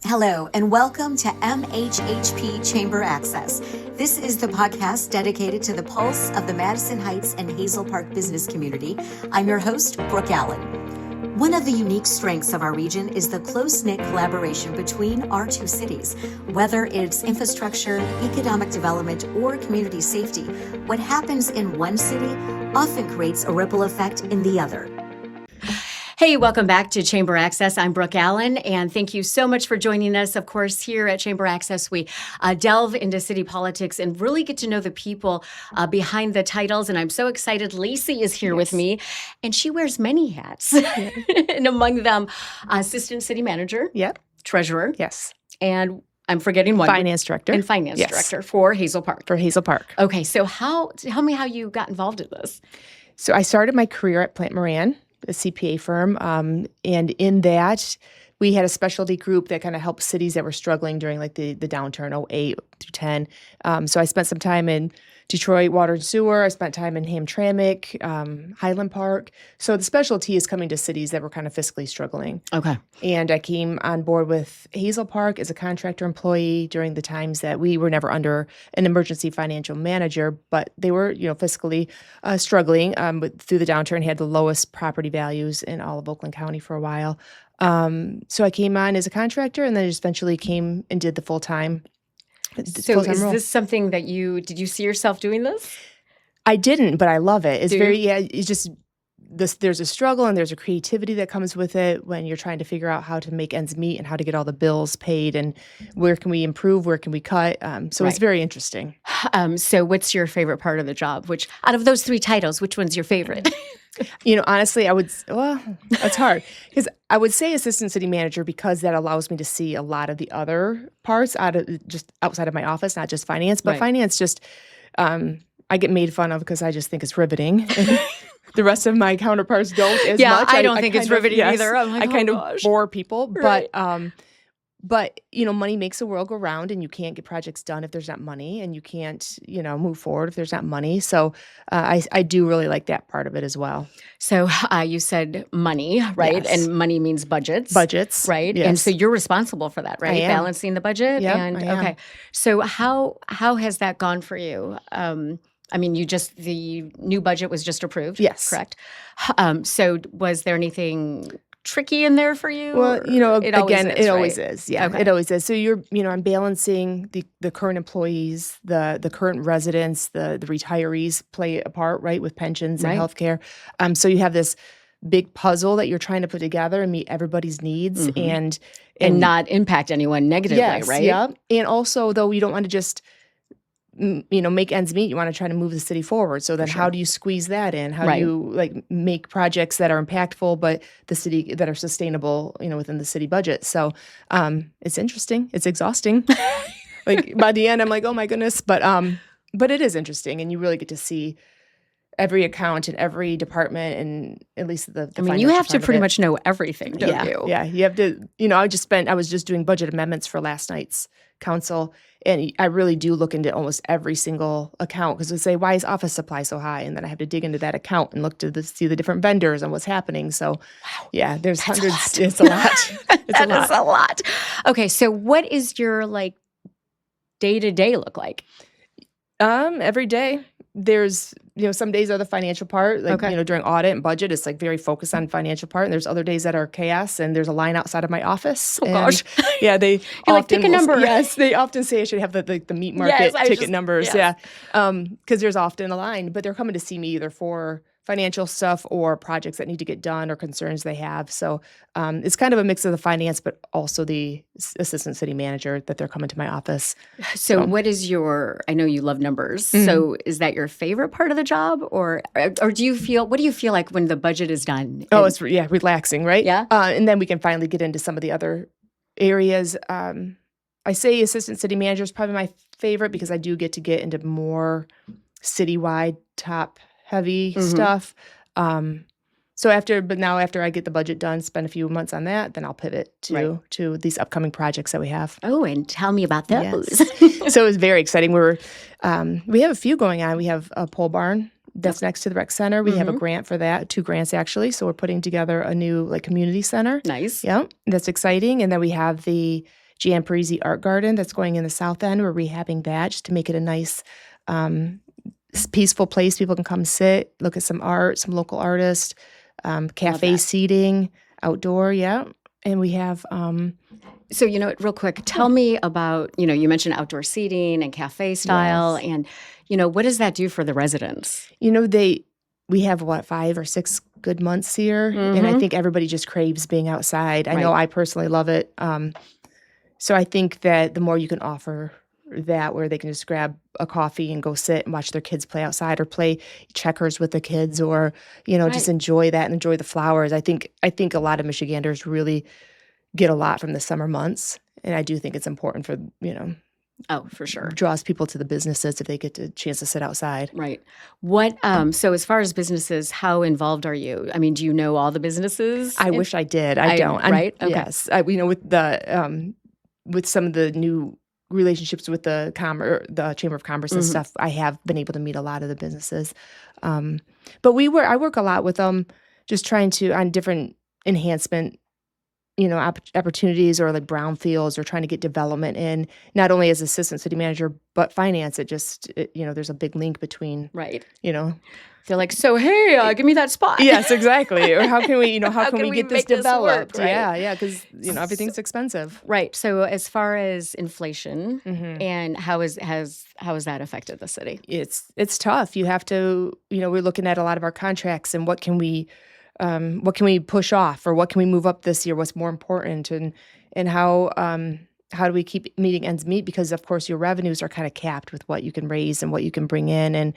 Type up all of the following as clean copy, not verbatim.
Hello, and welcome to MHHP Chamber Access. This is the podcast dedicated to the pulse of the Madison Heights and Hazel Park business community. I'm your host, Brooke Allen. One of the unique strengths of our region is the close-knit collaboration between our two cities. Whether it's infrastructure, economic development, or community safety, what happens in one city often creates a ripple effect in the other. Hey, welcome back to Chamber Access. I'm Brooke Allen, and thank you so much for joining us. Of course, here at Chamber Access, we delve into city politics and really get to know the people behind the titles. And I'm so excited. Laci is here with me, and she wears many hats, and among them, assistant city manager, treasurer, and I'm forgetting one. Finance director. And finance director for Hazel Park. For Hazel Park. Okay, so tell me how you got involved in this. So I started my career at Plant Moran, a CPA firm, and in that, we had a specialty group that kind of helped cities that were struggling during like the downturn, 08 through 10. So I spent some time in Detroit Water and Sewer. I spent time in Hamtramck, Highland Park. So the specialty is coming to cities that were kind of fiscally struggling. Okay. And I came on board with Hazel Park as a contractor employee during the times that we were never under an emergency financial manager, but they were, fiscally struggling through the downturn, had the lowest property values in all of Oakland County for a while. So I came on as a contractor and then just eventually came and did the full-time So is this something that did you see yourself doing this? I didn't, but I love it. It's it's just there's a struggle and there's a creativity that comes with it when you're trying to figure out how to make ends meet and how to get all the bills paid and where can we improve, where can we cut. So it's very interesting. So what's your favorite part of the job? Which out of those three titles, which one's your favorite? Honestly, it's hard because I would say assistant city manager because that allows me to see a lot of the other parts just outside of my office, not just finance, but finance just, I get made fun of because I just think it's riveting. The rest of my counterparts don't as much. Yeah, I don't think it's riveting either. I'm like, I kind of bore people, But, money makes the world go round and you can't get projects done if there's not money and you can't, move forward if there's not money. So I do really like that part of it as well. So you said money, right? Yes. And money means budgets. Budgets. Right? Yes. And so you're responsible for that, right? I am. Balancing the budget? Yep, And I am. okay. So how has that gone for you? The new budget was just approved. Yes. Correct. So was there anything tricky in there for you? Well, it always is. Yeah, okay. It always is. So I'm balancing the current employees, the current residents, the retirees play a part, right, with pensions and healthcare. So you have this big puzzle that you're trying to put together and meet everybody's needs and not impact anyone negatively, right? Yeah. And also, though, you don't want to just make ends meet. You want to try to move the city forward. So then how do you squeeze that in? How do you make projects that are impactful, but the city that are sustainable, within the city budget? So it's interesting. It's exhausting. By the end, I'm like, oh my goodness. But it is interesting. And you really get to see every account and every department and at least the you have to pretty much know everything, don't you? Yeah. You have to, I was just doing budget amendments for last night's council. And I really do look into almost every single account because they say, why is office supply so high? And then I have to dig into that account and look to see the different vendors and what's happening. So, there's hundreds. It's a lot. That is a lot. Okay, so what is your day-to-day look like? Every day. There's, some days are the financial part, during audit and budget, it's very focused on financial part. And there's other days that are chaos and there's a line outside of my office. Oh, gosh. Yeah, they pick a number. Yes, they often say I should have the meat market ticket numbers. Yes. Yeah, because there's often a line, but they're coming to see me either for financial stuff or projects that need to get done or concerns they have. So it's kind of a mix of the finance, but also the assistant city manager that they're coming to my office. So what is I know you love numbers. So is that your favorite part of the job or what do you feel like when the budget is done? It's relaxing, right? Yeah. And then we can finally get into some of the other areas. I say assistant city manager is probably my favorite because I do get into more citywide top heavy stuff. So after I get the budget done, spend a few months on that, then I'll pivot to these upcoming projects that we have. Oh, and tell me about those. Yes. So it was very exciting. We have a few going on. We have a pole barn that's next to the rec center. We have a grant for that, 2 grants actually. So we're putting together a new community center. Nice. Yeah, that's exciting. And then we have the Jan Parisi Art Garden that's going in the south end. We're rehabbing that just to make it a nice, peaceful place. People can come sit, look at some art, some local artists, cafe seating, outdoor, yeah. And we have So, real quick, tell me about, you mentioned outdoor seating and cafe style. Yes. And, what does that do for the residents? We have 5 or 6 good months here, and I think everybody just craves being outside. I know I personally love it. So I think that the more you can offer that, where they can just grab a coffee and go sit and watch their kids play outside, or play checkers with the kids, or just enjoy that and enjoy the flowers. I think a lot of Michiganders really get a lot from the summer months, and I do think it's important for Oh, for sure. draws people to the businesses if they get a chance to sit outside. Right. So as far as businesses, how involved are you? I mean, do you know all the businesses? I wish I did. I don't. Right? Okay. Yes. With some of the new relationships with the Chamber of Commerce and stuff, I have been able to meet a lot of the businesses. But I work a lot with them, just trying to, on different enhancement opportunities, or like brownfields, or trying to get development in, not only as assistant city manager, but finance. There's a big link between, Right. They're like, so, hey, give me that spot. Yes, exactly. Or how can we, how can we get this make this developed? work, right? Yeah, because everything's expensive. Right. So as far as inflation and how has that affected the city? It's tough. You have to, we're looking at a lot of our contracts and what can we push off, or what can we move up this year? What's more important, and how do we keep meeting ends meet? Because of course your revenues are kind of capped with what you can raise and what you can bring in, and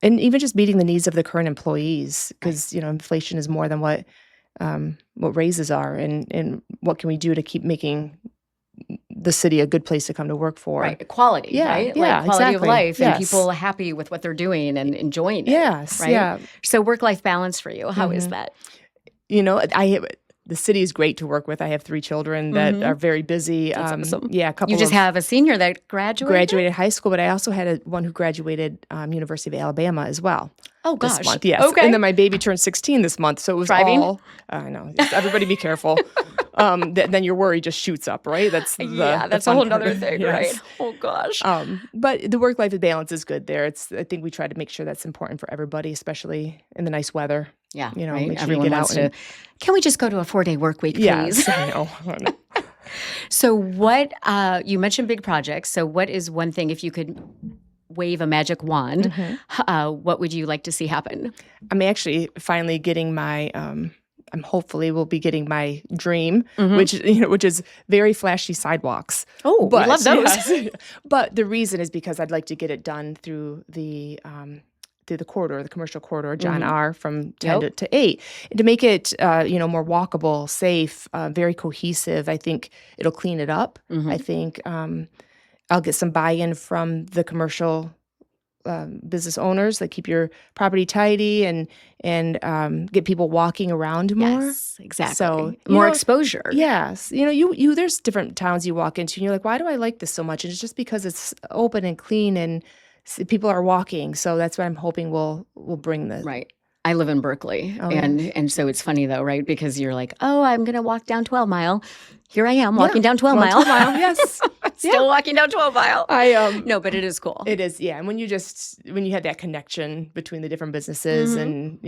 even just meeting the needs of the current employees, because inflation is more than what raises are, and what can we do to keep making the city a good place to come to work for. Right. Quality, Yeah, right? yeah, like quality exactly. of life, and Yes. people happy with what they're doing and enjoying it. Yes, right? yeah. So work-life balance for you, how is that? The city is great to work with. I have 3 children that are very busy. That's awesome. Yeah, a couple You just of have a senior that graduated? high school, but I also had one who graduated University of Alabama as well. Oh, gosh. This month, yes. Okay. And then my baby turned 16 this month, so it was Driving? all. I know. Everybody, be careful. Then your worry just shoots up, right? That's that's a fun whole part nother of it. thing, Yes. right? Oh, gosh. But the work-life balance is good there. I think we try to make sure that's important for everybody, especially in the nice weather. Yeah, right? Make sure Everyone you get wants out and, can we just go to a 4-day work week, please? Yes, I know. So what, you mentioned big projects. So what is one thing, if you could wave a magic wand, what would you like to see happen? I'm actually finally getting my. Hopefully will be getting my dream, which is very flashy sidewalks. Oh, we love those. Yes. But the reason is because I'd like to get it done through the corridor, the commercial corridor, John R. from 10 to 8, and to make it more walkable, safe, very cohesive. I think it'll clean it up. I think I'll get some buy-in from the commercial business owners that keep your property tidy and get people walking around more. Yes, exactly. So more exposure. Yes, there's different towns you walk into and you're like, why do I like this so much? And it's just because it's open and clean and people are walking. So that's what I'm hoping will bring this. Right. I live in Berkeley, Oh, and so it's funny though, right? Because you're like, oh, I'm going to walk down 12 Mile. Here I am walking down 12 Mile. 12 Mile, yes. Still walking down 12 Mile. No, but it is cool. It is, yeah. And when you have that connection between the different businesses and,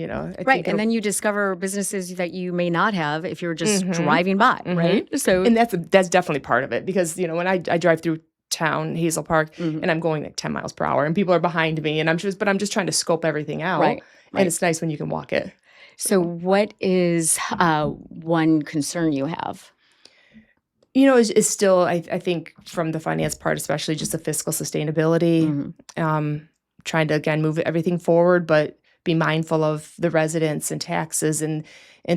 Right. And then you discover businesses that you may not have if you're just driving by, right? So, and that's definitely part of it because, when I drive through town, Hazel Park, and I'm going like 10 miles per hour and people are behind me and I'm just trying to scope everything out. Right. And it's nice when you can walk it. So what is one concern you have? Is still, I think, from the finance part, especially just the fiscal sustainability, trying to, again, move everything forward, but be mindful of the residents and taxes and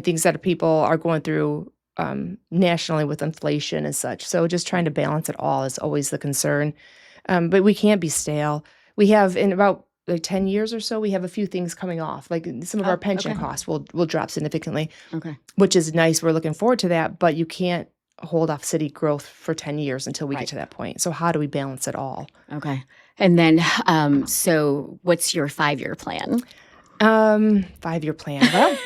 things that people are going through nationally with inflation and such. So just trying to balance it all is always the concern. But we can't be stale. We have, in about 10 years or so, we have a few things coming off. Like some of our pension costs will drop significantly, which is nice. We're looking forward to that, but you can't hold off city growth for 10 years until we get to that point. So how do we balance it all? Okay. And then, so what's your 5-year plan? 5-year plan. Well,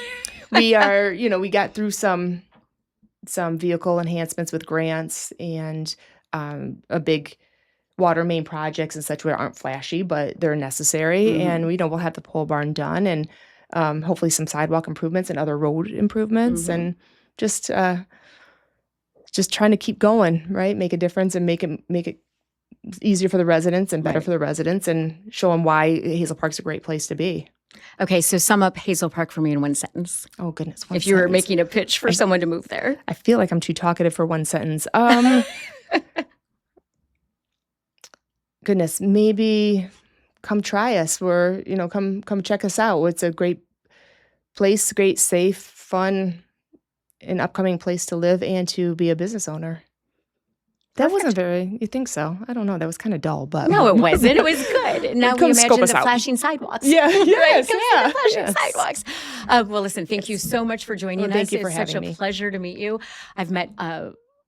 we are, we got through some some vehicle enhancements with grants and a big water main projects and such, where aren't flashy, but they're necessary. And we'll have the pole barn done, and hopefully some sidewalk improvements and other road improvements, and just trying to keep going, right? Make a difference and make it easier for the residents and better for the residents, and show them why Hazel Park's a great place to be. Okay, so sum up Hazel Park for me in one sentence. Oh, goodness. If you were making a pitch for someone to move there. I feel like I'm too talkative for one sentence. Goodness, maybe come try us. Come check us out. It's a great place, great, safe, fun, and upcoming place to live and to be a business owner. That wasn't very, you think so? I don't know. That was kind of dull, but. No, it wasn't. It was good. Now we imagine the flashing sidewalks. Yeah, yes, right? The flashing sidewalks. Well, listen, thank you so much for joining us. Thank you for having me. It's such a pleasure to meet you. I've met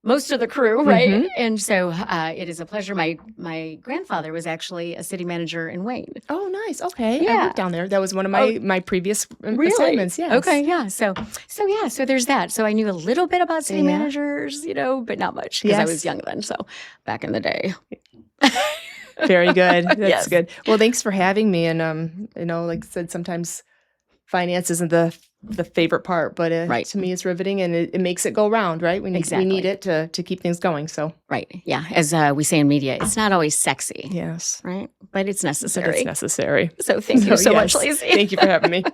most of the crew, right? And so it is a pleasure. My grandfather was actually a city manager in Wayne. Oh, nice. Okay. Yeah. I worked down there. That was one of my previous assignments. Yes. Okay. Yeah. So there's that. So I knew a little bit about city managers, but not much because I was young then. So back in the day. Very good. That's good. Well, thanks for having me. And like I said, sometimes finance isn't the favorite part, but to me it's riveting, and it makes it go round, right? We need it to keep things going. So right, yeah. As we say in media, it's not always sexy. Yes, right, but it's necessary. So thank you so much, Laci. Thank you for having me.